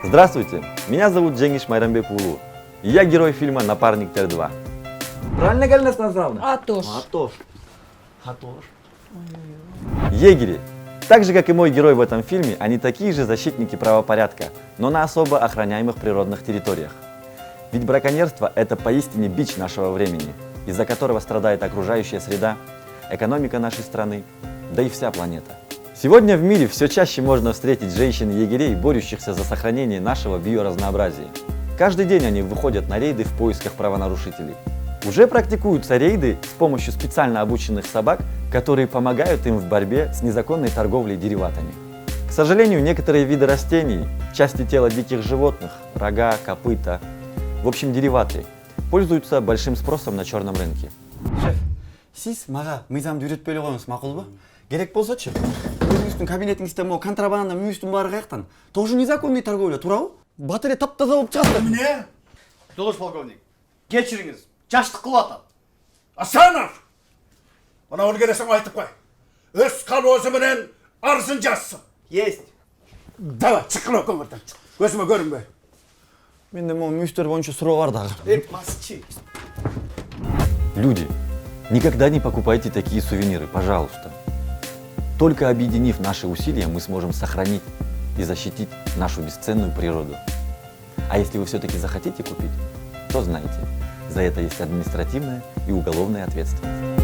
Здравствуйте, меня зовут Дженгиш Майрамбекулу. И я герой фильма «Напарник Тер-2». Правильно говорю, Станиславовна? А то ж. Егери. Так же, как и мой герой в этом фильме, они такие же защитники правопорядка, но на особо охраняемых природных территориях. Ведь браконьерство – это поистине бич нашего времени, из-за которого страдает окружающая среда, экономика нашей страны, да и вся планета. Сегодня в мире все чаще можно встретить женщин-егерей, борющихся за сохранение нашего биоразнообразия. Каждый день они выходят на рейды в поисках правонарушителей. Уже практикуются рейды с помощью специально обученных собак, которые помогают им в борьбе с незаконной торговлей дериватами. К сожалению, некоторые виды растений, части тела диких животных, рога, копыта, в общем дериваты, пользуются большим спросом на черном рынке. Шеф, сіз маға мыйзамды үйретпейлі қойыңыз мақұл ба? Керек болсачы, өзіңіздің кабинетіңізде мо контрабанда мүйістің бары қаяқтан. Тоже незаконный торговля, тура ғой? Батарея таптаза болып шығасты. Mine? Doluş polkovnik. Geçiriniz. Çaştık kıvatan. Aslanlar! Bana onu gelesen aytıp koy. Öz kalvozu menen arzın жазсын. Есть. Давай, çıkın o kömürden. Gözüme görünme. Менде мо мүйістер бойынша сұрау бар дағы. Masçı. Люди, никогда не покупайте такие сувениры, пожалуйста. Только объединив наши усилия, мы сможем сохранить и защитить нашу бесценную природу. А если вы все-таки захотите купить, то знайте, за это есть административная и уголовная ответственность.